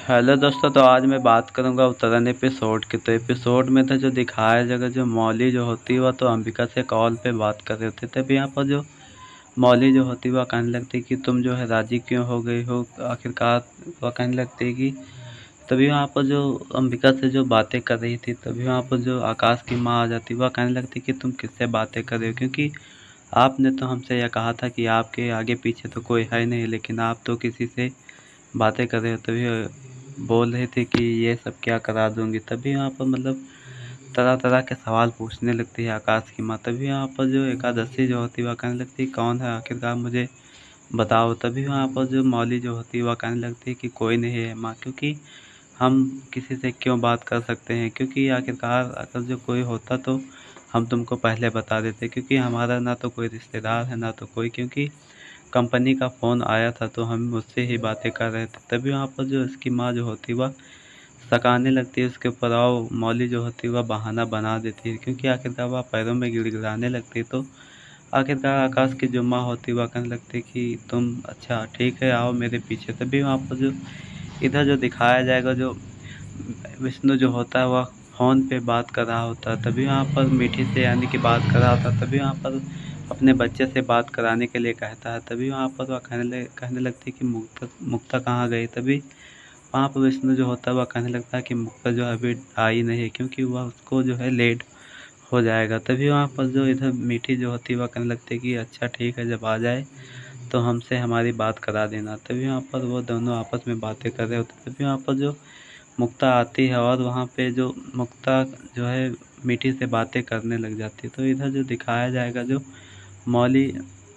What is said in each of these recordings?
Hello दोस्तों, तो आज मैं बात करूंगा उत्तरायण एपिसोड की। तो एपिसोड में था जो दिखाया जगह जो मौली जो होती है वह तो अंबिका से कॉल पे बात कर रहे थे। तभी यहाँ पर जो मौली जो होती है वह कहने लगती है कि तुम जो है राजी क्यों हो गई हो आखिरकार। वह कहने लगती है कि तभी वहाँ पर जो अंबिका से जो बातें कर रही थी, तभी वहाँ पर जो आकाश की माँ आ जाती, वह कहने लगती कि तुम किससे बातें कर रहे हो, क्योंकि आपने तो हमसे यह कहा था कि आपके आगे पीछे तो कोई है नहीं, लेकिन आप तो किसी से बातें कर रहे हो। तभी बोल रहे थे कि ये सब क्या करा दूंगी। तभी वहाँ पर मतलब तरह तरह के सवाल पूछने लगती है आकाश की माँ। तभी वहाँ पर जो एकादशी जो होती है वह कहने लगती है कौन है आखिरकार, मुझे बताओ। तभी वहाँ पर जो मौली जो होती है वह कहने लगती है कि कोई नहीं है माँ, क्योंकि हम किसी से क्यों बात कर सकते हैं, क्योंकि आखिरकार अगर जो कोई होता तो हम तुमको पहले बता देते, क्योंकि हमारा ना तो कोई रिश्तेदार है ना तो कोई, क्योंकि कंपनी का फ़ोन आया था तो हम उससे ही बातें कर रहे थे। तभी वहाँ पर जो इसकी माँ जो होती है वह सकाने लगती है उसके ऊपर, और मौली जो होती है वह बहाना बना देती है, क्योंकि आखिरकार वह पैरों में गिड़गिड़ाने लगती है। तो आखिरकार आकाश की जो माँ होती है वह कहने लगती है कि तुम अच्छा ठीक है आओ मेरे पीछे। तभी वहाँ पर जो इधर जो दिखाया जाएगा जो विष्णु जो होता है वह फ़ोन पे बात कर रहा होता है। तभी वहाँ पर मीठी से यानी कि बात कर रहा होता है। तभी वहाँ पर अपने बच्चे से बात कराने के लिए कहता है। तभी वहाँ पर वह कहने लगती है कि मुक्ता मुक्ता कहाँ गई। तभी वहाँ पर विष्णु जो होता है वह कहने लगता है कि मुक्ता जो है अभी आई नहीं है, क्योंकि वह उसको जो है लेट हो जाएगा। तभी वहाँ पर जो इधर मीठी जो होती है वह कहने लगती है कि अच्छा ठीक है, जब आ जाए तो हमसे हमारी बात करा देना। तभी वहाँ पर वो दोनों आपस में बातें कर रहे होते। तभी वहाँ पर जो मुक्ता आती है और वहाँ पे जो मुक्ता जो है मीठी से बातें करने लग जाती है। तो इधर जो दिखाया जाएगा जो मौली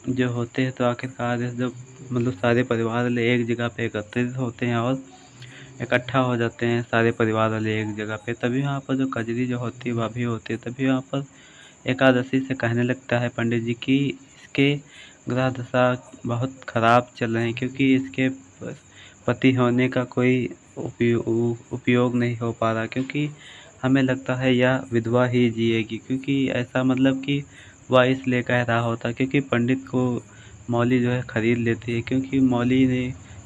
जो होते हैं तो आखिरकार जो मतलब सारे परिवार वाले एक जगह पे एकत्रित होते हैं और इकट्ठा हो जाते हैं सारे परिवार वाले एक जगह पे। तभी वहाँ पर जो कजरी जो होती है वह भी होती है। तभी वहाँ पर एकादशी से कहने लगता है पंडित जी की इसके ग्रह दशा बहुत खराब चल रहे हैं, क्योंकि इसके पति होने का कोई उपयोग नहीं हो पा रहा, क्योंकि हमें लगता है यह विधवा ही जिएगी। क्योंकि ऐसा मतलब कि वह इसलिए कह रहा होता क्योंकि पंडित को मौली जो है खरीद लेती है, क्योंकि मौली ने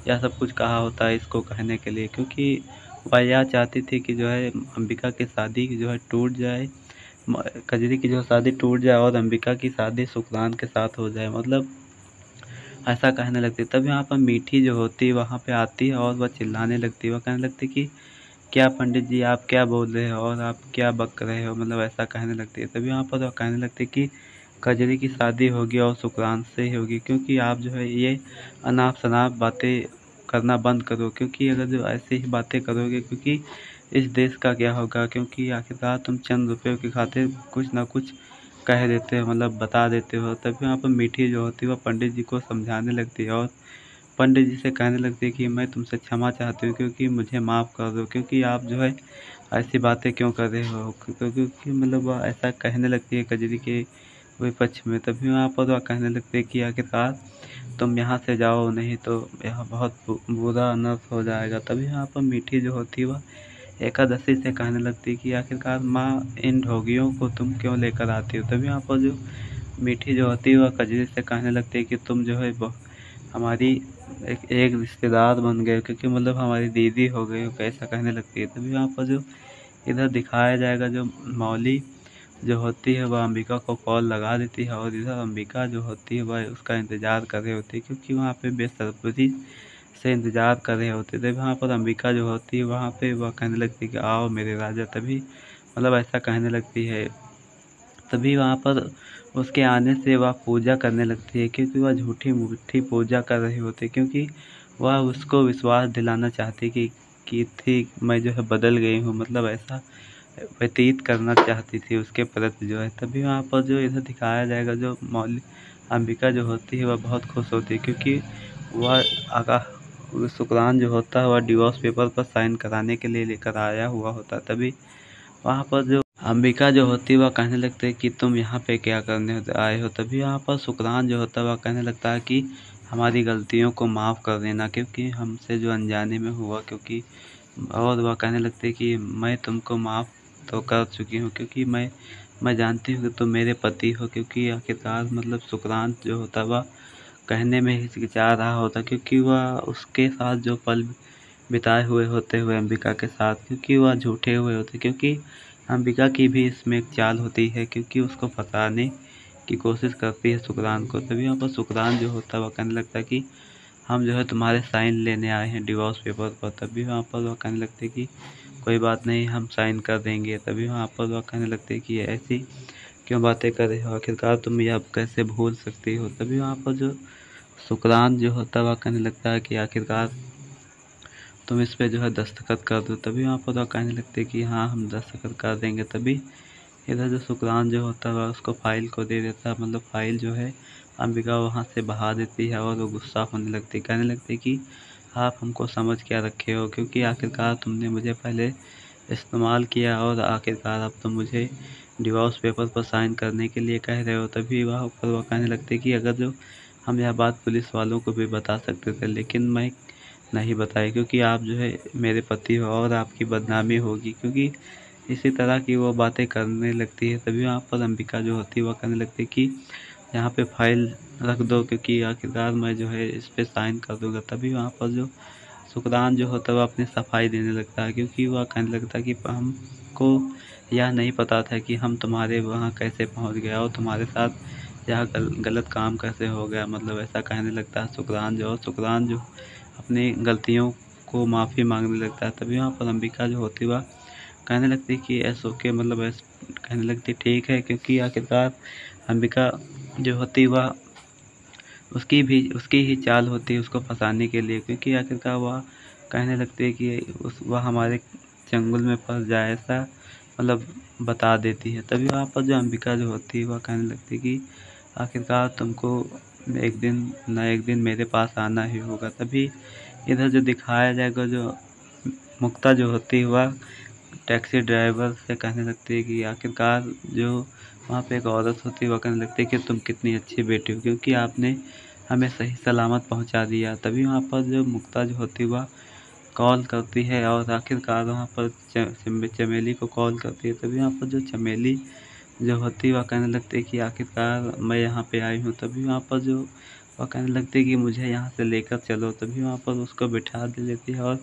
यह सब कुछ कहा होता है इसको कहने के लिए, क्योंकि वह यह चाहती थी कि जो है अंबिका की शादी जो है टूट जाए, कजरी की जो शादी टूट जाए और अंबिका की शादी सुकरान के साथ हो जाए, मतलब ऐसा कहने लगती। तभी वहाँ पर मीठी जो होती है वहाँ पे आती है और वह चिल्लाने लगती है। वह कहने लगती कि क्या पंडित जी आप क्या बोल रहे हो और आप क्या बक रहे हो, मतलब ऐसा कहने लगती है। तभी वहाँ पर वह कहने लगती है कि कजरी की शादी होगी और सुकरान से ही होगी, क्योंकि आप जो है ये अनाप शनाप बातें करना बंद करो, क्योंकि अगर जो ऐसे ही बातें करोगे, क्योंकि इस देश का क्या होगा, क्योंकि आखिरकार तुम चंद रुपयों की खातिर कुछ ना कुछ कह देते हो, मतलब बता देते हो। तभी वहाँ पर मीठी जो होती है वह पंडित जी को समझाने लगती है और पंडित जी से कहने लगती है कि मैं तुमसे क्षमा चाहती हूँ, क्योंकि मुझे माफ़ कर दो, क्योंकि आप जो है ऐसी बातें क्यों कर रहे हो। क्योंकि मतलब वह ऐसा कहने लगती है कजरी के विपक्ष में। तभी वहाँ पर वह कहने लगती है कि आखिरकार तुम यहाँ से जाओ, नहीं तो यहाँ बहुत बुरा अनर्थ हो जाएगा। तभी वहाँ पर मीठी जो होती है वह एकादशी से कहने लगती है कि आखिरकार माँ इन ढोंगियों को तुम क्यों लेकर आती हो। तभी वहाँ पर जो मीठी जो होती है वह कजरी से कहने लगती है कि तुम जो है हमारी एक रिश्तेदार बन गए, क्योंकि मतलब हमारी दीदी हो गई हो, कैसा कहने लगती है। तभी वहाँ पर जो इधर दिखाया जाएगा जो मौली जो होती है वह अंबिका को कॉल लगा देती है और इधर अंबिका जो होती है वह उसका इंतज़ार कर रही होती है, क्योंकि वहाँ पे बेसब्री से इंतज़ार कर रहे होते थे। वहाँ पर अंबिका जो होती है वहाँ पे वह कहने लगती है कि आओ मेरे राजा। तभी मतलब ऐसा कहने लगती है। तभी वहाँ पर उसके आने से वह पूजा करने लगती है, क्योंकि वह झूठी मूठी पूजा कर रही होती है, क्योंकि वह उसको विश्वास दिलाना चाहती कि थी मैं जो है बदल गई हूँ, मतलब ऐसा व्यतीत करना चाहती थी उसके प्रति जो है। तभी वहाँ पर जो इधर दिखाया जाएगा जो मौली अंबिका जो होती है वह बहुत खुश होती है, क्योंकि वह आगा शुक्रान जो होता है वह डिवोर्स पेपर पर साइन कराने के लिए लेकर आया हुआ होता है। तभी वहाँ पर जो अंबिका जो होती है वह कहने लगती है कि तुम यहाँ पे क्या करने आए हो। तभी वहाँ पर शुक्रान जो होता है वह कहने लगता है कि हमारी गलतियों को माफ़ कर देना, क्योंकि हमसे जो अनजाने में हुआ, क्योंकि और वह कहने लगती है कि मैं तुमको माफ़ तो कर चुकी हूँ, क्योंकि मैं जानती हूँ कि तुम मेरे पति हो। क्योंकि आखिरकार मतलब शुक्रान जो होता है वह कहने में हिचकिचा रहा होता, क्योंकि वह उसके साथ जो पल बिताए हुए होते हुए अंबिका के साथ, क्योंकि वह झूठे हुए होते, क्योंकि अंबिका की भी इसमें एक चाल होती है, क्योंकि उसको फंसाने की कोशिश करती है सुकरान को। तभी वहाँ पर सुकरान जो होता है वह कहने लगता है कि हम जो है तुम्हारे साइन लेने आए हैं डिवोर्स पेपर पर। तभी वहाँ पर वह कहने लगते हैं कि कोई बात नहीं, हम साइन कर देंगे। तभी वहाँ पर वह कहने लगते हैं कि ऐसी क्यों बातें कर रहे हो, आखिरकार तुम ये अब कैसे भूल सकती हो। तभी वहाँ पर जो सुकरान जो होता है वह कहने लगता है कि आखिरकार तुम इस पे जो है दस्तखत कर दो। तभी वहाँ पर वह कहने लगते हैं कि हाँ, हम दस्तखत कर देंगे। तभी इधर जो शुक्रान जो होता है वह उसको फाइल को दे देता है, मतलब फाइल जो है अंबिका वहाँ से बहा देती है और वो गुस्सा होने लगती है, कहने लगती है कि आप हमको समझ क्या रखे हो, क्योंकि आखिरकार तुमने मुझे पहले इस्तेमाल किया और आखिरकार अब तुम मुझे डिवोर्स पेपर पर साइन करने के लिए कह रहे हो। तभी वहाँ पर वह कहने लगती है कि अगर जो हम यह बात पुलिस वालों को भी बता सकते थे, लेकिन मैं नहीं बताई, क्योंकि आप जो है मेरे पति हो और आपकी बदनामी होगी, क्योंकि इसी तरह की वो बातें करने लगती है। तभी वहाँ पर अंबिका जो होती है वह कहने लगती है कि यहाँ पे फाइल रख दो, क्योंकि आखिरकार मैं जो है इस पे साइन कर दूँगा। तभी वहाँ पर जो शुक्रान जो होता है वह अपनी सफाई देने लगता है, क्योंकि वह कहने लगता है कि हमको यह नहीं पता था कि हम तुम्हारे वहाँ कैसे पहुँच गए और तुम्हारे साथ यह गलत काम कैसे हो गया, मतलब ऐसा कहने लगता है शुक्रान जो। और शुक्रान जो अपनी गलतियों को माफ़ी मांगने लगता है। तभी वहाँ पर अंबिका जो होती है वह कहने लगती कि ऐसा ओके, मतलब ऐसा कहने लगती ठीक है, क्योंकि आखिरकार अंबिका जो होती वह उसकी ही चाल होती है उसको फंसाने के लिए, क्योंकि आखिरकार वह कहने लगती है कि वह हमारे चंगुल में फंस जाए, ऐसा मतलब बता देती है। तभी वहाँ पर जो अंबिका जो होती है वह कहने लगती है कि आखिरकार तुमको एक दिन न एक दिन मेरे पास आना ही होगा। तभी इधर जो दिखाया जाएगा, जो मुक्ता जो होती है वह टैक्सी ड्राइवर से कहने लगती है कि आखिरकार जो वहाँ पे एक औरत होती है वह कहने लगती है कि तुम कितनी अच्छी बेटी हो, क्योंकि आपने हमें सही सलामत पहुँचा दिया। तभी वहाँ पर जो मुक्ता जो होती है वह कॉल करती है और आखिरकार वहाँ पर चमेली को कॉल करती है। तभी वहाँ पर जो चमेली जो होती है वह कहने लगती है कि आखिरकार मैं यहाँ पे आई हूँ। तभी वहाँ पर जो वह कहने लगती है कि मुझे यहाँ से लेकर चलो। तभी वहाँ पर उसको बिठा दे लेती है और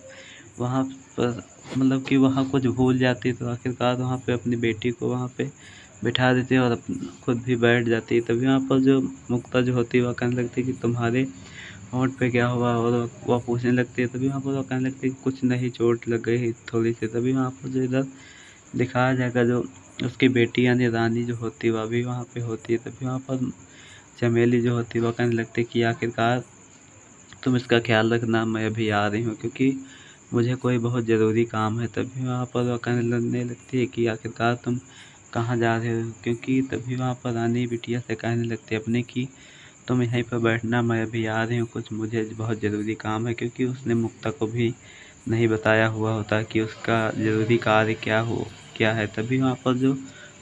वहाँ पर मतलब कि वहाँ कुछ भूल जाती है, तो आखिरकार वहाँ पे अपनी बेटी को वहाँ पे बिठा देती है और खुद भी बैठ जाती है। तभी वहाँ पर जो मुक्ता जो होती है वह कहने लगती है कि तुम्हारे होंठ पे क्या हुआ, और वह पूछने लगती है। तभी वहाँ पर वह कहने लगती है कि कुछ नहीं, चोट लग गई थोड़ी सी। तभी वहाँ पर जो इधर दिखाया जाएगा, जो उसकी बेटी यानी रानी जो होती है वह भी वहाँ पे होती है। तभी वहाँ पर चमेली जो होती है वह कहने लगती है कि आखिरकार तुम इसका ख्याल रखना, मैं अभी आ रही हूँ, क्योंकि मुझे कोई बहुत ज़रूरी काम है। तभी वहाँ पर वह कहने लगने लगती है कि आखिरकार तुम कहाँ जा रहे हो, क्योंकि तभी वहाँ पर रानी बिटिया से कहने लगती है अपने कि तुम यहीं पर बैठना, मैं अभी आ रही हूँ, कुछ मुझे बहुत ज़रूरी काम है, क्योंकि उसने मुक्ता को भी नहीं बताया हुआ होता कि उसका ज़रूरी कार्य क्या है। तभी वहाँ पर जो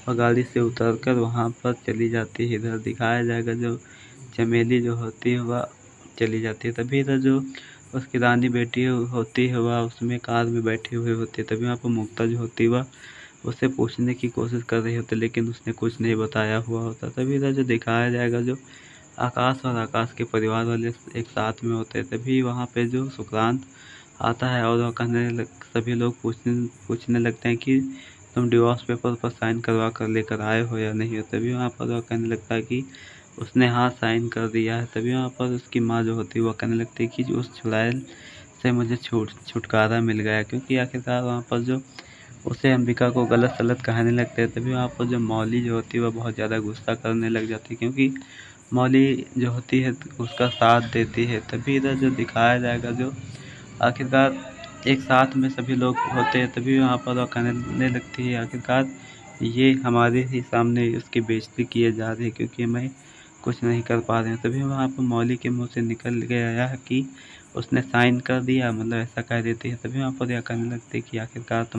वह गाड़ी से उतर कर वहाँ पर चली जाती है। इधर दिखाया जाएगा जो चमेली जो होती है वह चली जाती है। तभी इधर जो उसकी रानी बेटी होती है वह उसमें कार में बैठी हुई होती है। तभी वहाँ पर मुक्ता जो होती है वह उससे पूछने की कोशिश कर रही होती है, लेकिन उसने कुछ नहीं बताया हुआ होता। तभी इधर जो दिखाया जाएगा, जो आकाश और आकाश के परिवार वाले एक साथ में होते हैं। तभी वहाँ पे जो सुक्रांत आता है और वह सभी लोग पूछने लगते हैं कि तुम डिवोर्स पेपर पर साइन करवा कर लेकर आए हो या नहीं हो। तभी वहाँ पर वह कहने लगता है कि उसने हाँ साइन कर दिया है। तभी वहाँ पर उसकी माँ जो होती है वह कहने लगती है कि उस चुड़ैल से मुझे छुटकारा मिल गया, क्योंकि आखिरकार वहाँ पर जो उसे अंबिका को गलत सलत कहने लगते हैं। तभी वहाँ पर जो मौली जो होती है वह बहुत ज़्यादा गुस्सा करने लग जाती है, क्योंकि मौली जो होती है उसका साथ देती है। तभी इधर जो दिखाया जाएगा, जो आखिरकार एक साथ में सभी लोग होते हैं। तभी वहाँ पर वह कहने लगती है आखिरकार ये हमारे ही सामने उसकी बेइज्जती किए जा रही है, क्योंकि मैं कुछ नहीं कर पा रहे हैं। तभी वहाँ पर मौली के मुँह से निकल गया है कि उसने साइन कर दिया, मतलब ऐसा कह देती है। तभी वहाँ पर यह कहने लगती है कि आखिरकार तुम